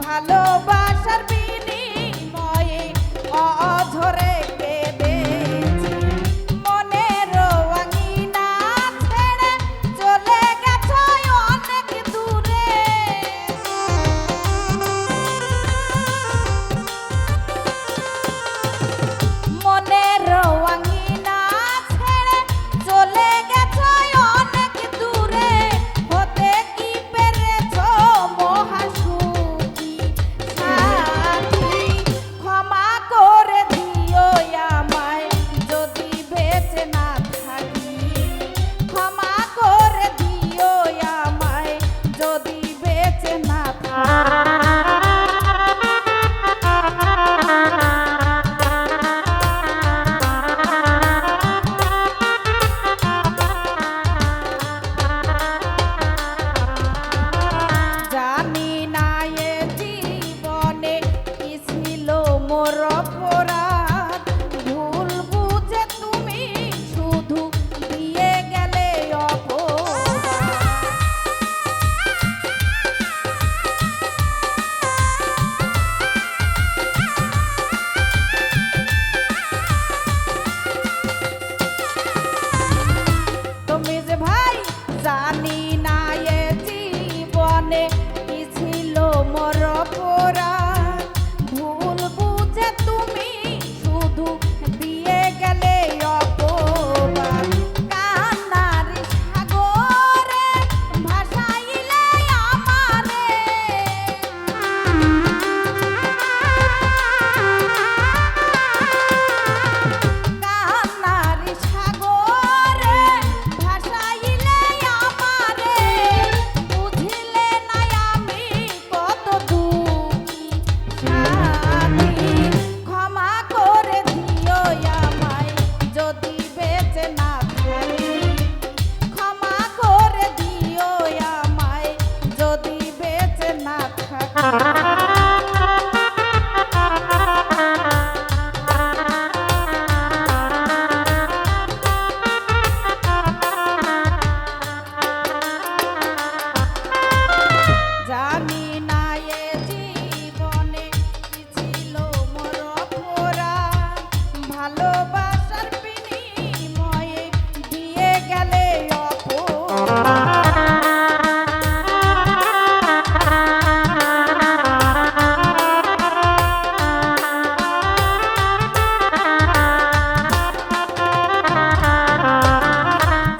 ভালোবাসার বিনিময়ে অঝরে কেঁদেছি মনের আঙিনা ছেড়ে চলে গেছো অনেক দূরে মনের আঙিনা ছেড়ে চলে গেছো অনেক দূরে হতে কি পেরেছো মহাসুখী সাথী ক্ষমা করে দিও আমায় যদি বেঁচে না থাকি ক্ষমা করে দিও আমায় যদি বেঁচে না থাকি জানি না এ জীবনে কি ছিল মোর অপরাধ ভুল বুঝে তুমি শুধু দিয়ে গেলে অপবাদ তুমি যে ভাই জানি না এ জীবনে কি ছিল মোর অপরাধ ভুল বুঝে তুমি শুধু দিয়ে গেলে অপবাদ কান্নার সাগরে ভাসাইলে আমারে কান্নার সাগরে ভাসাইলে আমারে বুঝিলে না আমি কত দুঃখী সাথী ক্ষমা করে দিও আমায় যদি বেঁচে না থাকি ক্ষমা করে দিও আমায় যদি বেঁচে না থাকি জানি না এ জীবনে কি ছিল মোর অপরাধ ভালোবাসার বিনিময়ে দিয়ে গেলে অপবাদ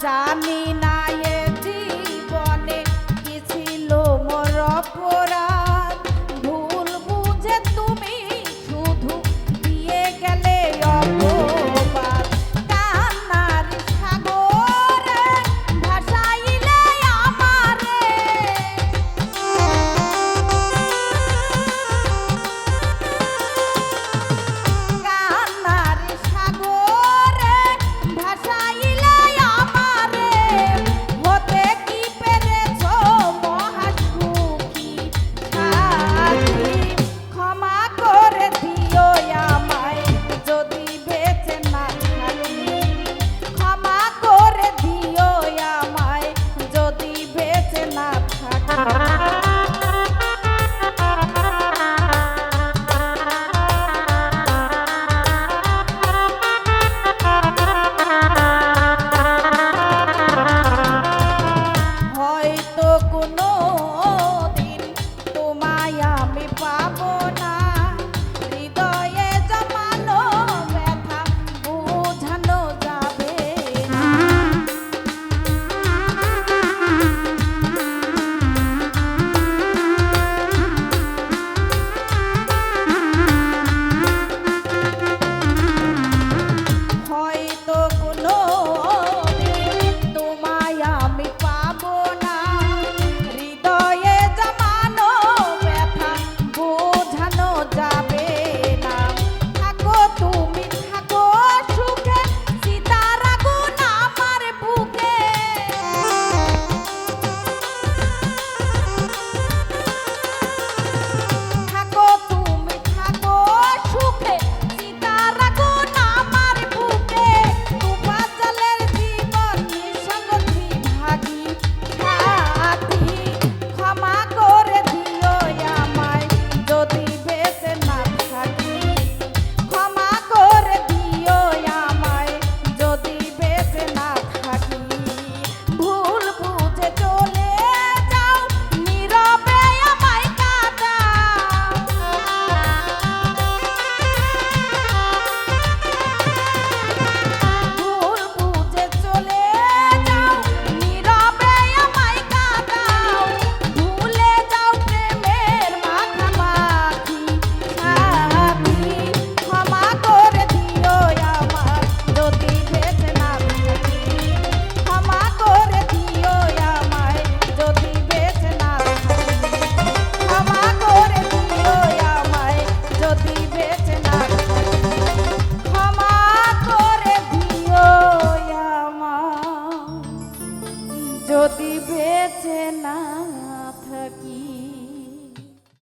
জানি না এ জীবনে কি ছিল মোর অপরাধ ভুল বুঝে তুমি শুধু দিয়ে গেলে অপবাদ কান্নার সাগরে ভাসাইলে আমারে কান্নার সাগরে ভাসাইলে আমারে হতে কি পেরেছো মহাসুখী সাথী ক্ষমা করে দিও আমায় যদি বেঁচে না থাকি ক্ষমা করে দিও আমায় যদি বেঁচে না থাকি হয়তো কোনো দিন তোমায় আমি পাবো না হৃদয়ে জমানো ব্যথা বোঝানো যাবে না হয়তো কোনো দিন তোমায় আমি পাবো না হৃদয়ে যদি বেঁচে না থাকি।